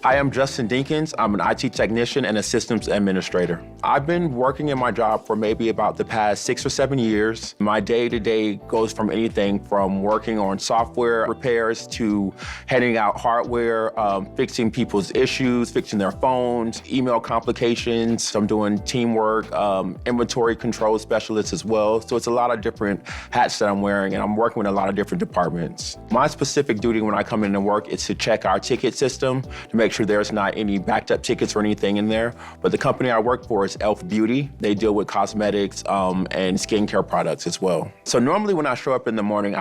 I am Justin Dinkins. I'm an IT technician and a systems administrator. I've been working in my job for maybe about the past 6 or 7 years. My day-to-day goes from anything from working on software repairs to handing out hardware, fixing people's issues, fixing their phones, email complications. I'm doing teamwork, inventory control specialist as well. So it's a lot of different hats that I'm wearing, and I'm working with a lot of different departments. My specific duty when I come in to work is to check our ticket system to make sure there's not any backed up tickets or anything in there. But the company I work for is Elf Beauty. They deal with cosmetics and skincare products as well. So normally when I show up in the morning,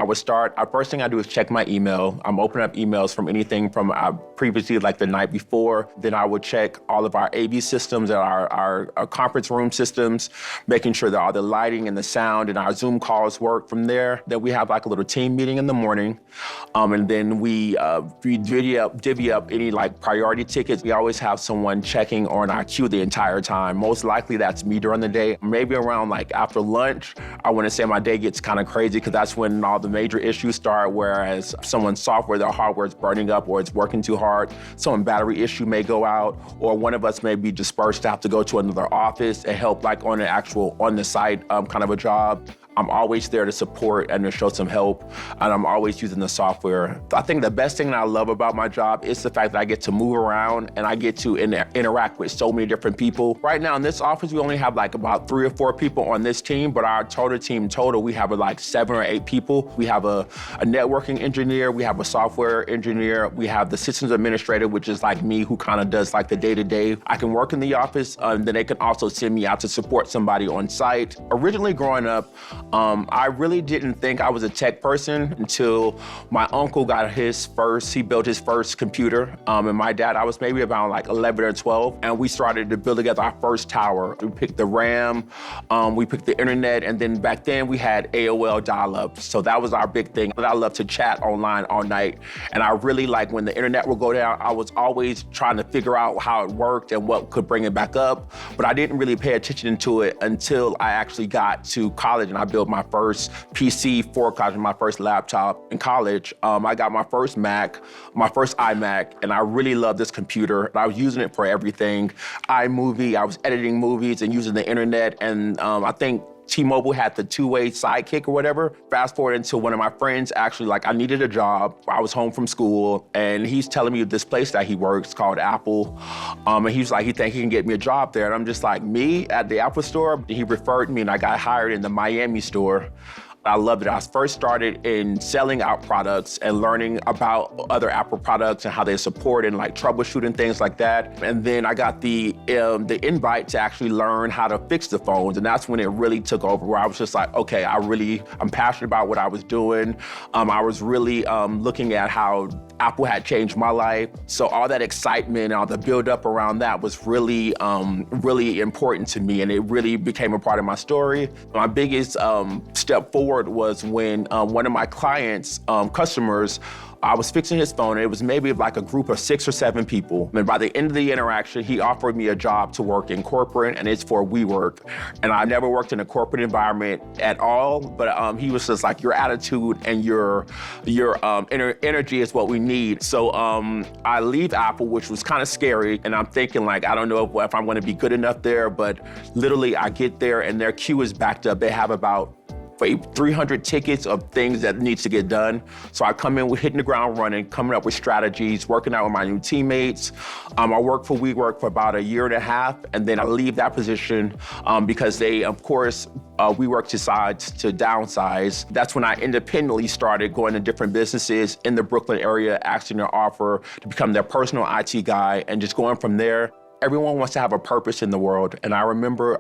first thing I do is check my email. I'm opening up emails from anything from previously like the night before. Then I would check all of our AV systems and our conference room systems, making sure that all the lighting and the sound and our Zoom calls work from there. Then we have like a little team meeting in the morning. And then we divvy up any like priority tickets. We always have someone checking on our queue the entire time. Most likely that's me during the day. Maybe around like after lunch, I want to say my day gets kind of crazy because that's when all the major issues start, whereas someone's software, their hardware is burning up or it's working too hard. Someone's battery issue may go out, or one of us may be dispersed to have to go to another office and help like on the site kind of a job. I'm always there to support and to show some help, and I'm always using the software. I think the best thing that I love about my job is the fact that I get to move around and I get to interact with so many different people. Right now in this office, we only have like about 3 or 4 people on this team, but our team, we have like 7 or 8 people. We have a networking engineer, we have a software engineer, we have the systems administrator, which is like me, who kind of does like the day-to-day. I can work in the office, then they can also send me out to support somebody on site. Originally growing up, I really didn't think I was a tech person until my uncle he built his first computer. And my dad, I was maybe about like 11 or 12, and we started to build together our first tower. We picked the RAM, we picked the internet, and then back then we had AOL dial-up. So that was our big thing. I love to chat online all night. And I really like when the internet would go down, I was always trying to figure out how it worked and what could bring it back up. But I didn't really pay attention to it until I actually got to college and I built my first PC for college, my first laptop in college. I got my first Mac, my first iMac, and I really loved this computer. I was using it for everything. iMovie, I was editing movies and using the internet, and I think T-Mobile had the two-way sidekick or whatever. Fast forward until one of my friends actually, I needed a job. I was home from school, and he's telling me this place that he works called Apple. And he's like, he thinks he can get me a job there. And I'm just like, me at the Apple store? He referred me, and I got hired in the Miami store. I loved it. I first started in selling out products and learning about other Apple products and how they support and like troubleshooting things like that. And then I got the invite to actually learn how to fix the phones. And that's when it really took over, where I was just like, okay, I'm passionate about what I was doing. I was really looking at how Apple had changed my life. So all that excitement, all the build up around that was really, really important to me. And it really became a part of my story. My biggest step forward was when one of my clients, customers, I was fixing his phone, and it was maybe like a group of 6 or 7 people. And by the end of the interaction, he offered me a job to work in corporate, and it's for WeWork. And I never worked in a corporate environment at all, but he was just like, your attitude and your energy is what we need. So I leave Apple, which was kind of scary, and I'm thinking like, I don't know if I'm gonna be good enough there, but literally I get there and their queue is backed up. They have about 300 tickets of things that needs to get done. So I come in with hitting the ground running, coming up with strategies, working out with my new teammates. I worked for WeWork for about 1.5 years, and then I leave that position because they, of course, WeWork decides to downsize. That's when I independently started going to different businesses in the Brooklyn area, asking their offer to become their personal IT guy, and just going from there. Everyone wants to have a purpose in the world. And I remember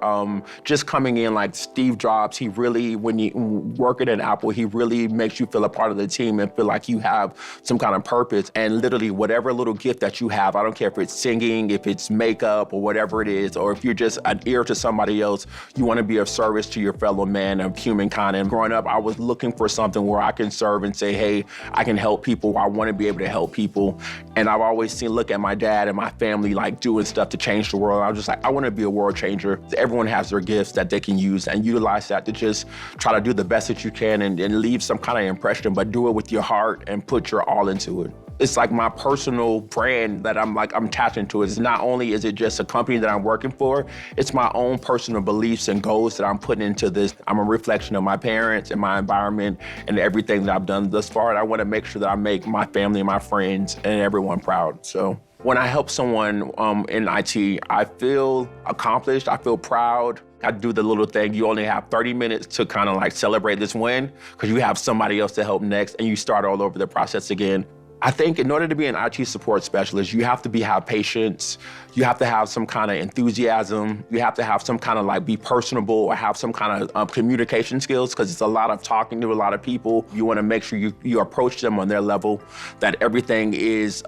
just coming in like Steve Jobs, he really, when you work at Apple, he really makes you feel a part of the team and feel like you have some kind of purpose. And literally whatever little gift that you have, I don't care if it's singing, if it's makeup or whatever it is, or if you're just an ear to somebody else, you want to be of service to your fellow man of humankind. And growing up, I was looking for something where I can serve and say, hey, I can help people. I want to be able to help people. And I've always look at my dad and my family like doing stuff to change the world. I was just like, I want to be a world changer. Everyone has their gifts that they can use and utilize that to just try to do the best that you can and leave some kind of impression, but do it with your heart and put your all into it. It's like my personal brand that I'm attaching to. It's not only is it just a company that I'm working for, it's my own personal beliefs and goals that I'm putting into this. I'm a reflection of my parents and my environment and everything that I've done thus far. And I want to make sure that I make my family and my friends and everyone proud. So when I help someone in IT, I feel accomplished, I feel proud. I do the little thing, you only have 30 minutes to kind of like celebrate this win because you have somebody else to help next and you start all over the process again. I think in order to be an IT support specialist, you have to have patience. You have to have some kind of enthusiasm. You have to have some kind of like be personable or have some kind of communication skills because it's a lot of talking to a lot of people. You want to make sure you approach them on their level, that everything is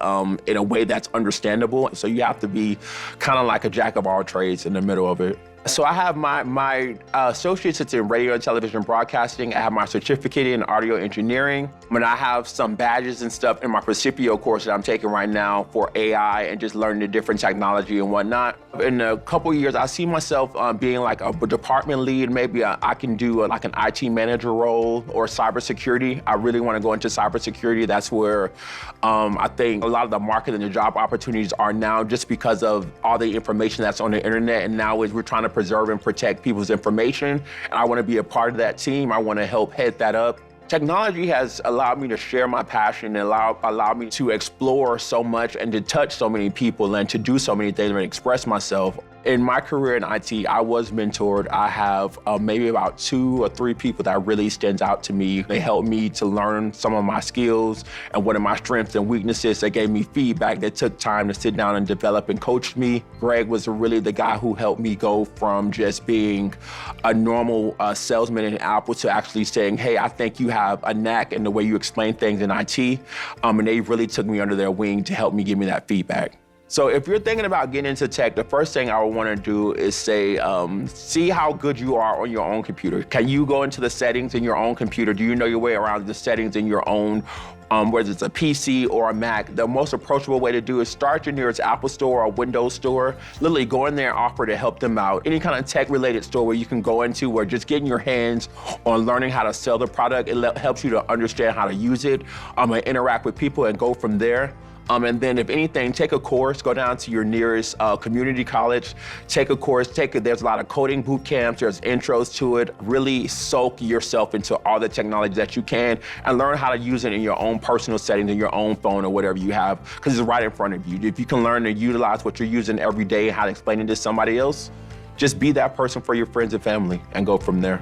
in a way that's understandable. So you have to be kind of like a jack of all trades in the middle of it. So I have my associates in radio and television broadcasting. I have my certificate in audio engineering. And I have some badges and stuff in my Principio course that I'm taking right now for AI and just learning the different technology and whatnot. In a couple years, I see myself being like a department lead. Maybe I can do like an IT manager role or cybersecurity. I really want to go into cybersecurity. That's where I think a lot of the market and the job opportunities are now just because of all the information that's on the internet. And now we're trying to preserve and protect people's information. And I want to be a part of that team. I want to help head that up. Technology has allowed me to share my passion and allowed me to explore so much and to touch so many people and to do so many things and express myself. In my career in IT, I was mentored. I have maybe about 2 or 3 people that really stands out to me. They helped me to learn some of my skills and what are my strengths and weaknesses. They gave me feedback. They took time to sit down and develop and coach me. Greg was really the guy who helped me go from just being a normal salesman in Apple to actually saying, hey, I think you have a knack in the way you explain things in IT. And they really took me under their wing to help me give me that feedback. So if you're thinking about getting into tech, the first thing I would want to do is say, see how good you are on your own computer. Can you go into the settings in your own computer? Do you know your way around the settings in your own, whether it's a PC or a Mac? The most approachable way to do is start your nearest Apple store or Windows store. Literally go in there and offer to help them out. Any kind of tech-related store where you can go into where just getting your hands on learning how to sell the product, it helps you to understand how to use it, and interact with people and go from there. And then if anything, take a course, go down to your nearest community college, take a course, there's a lot of coding boot camps, there's intros to it. Really soak yourself into all the technology that you can and learn how to use it in your own personal settings, in your own phone or whatever you have, because it's right in front of you. If you can learn to utilize what you're using every day and how to explain it to somebody else, just be that person for your friends and family and go from there.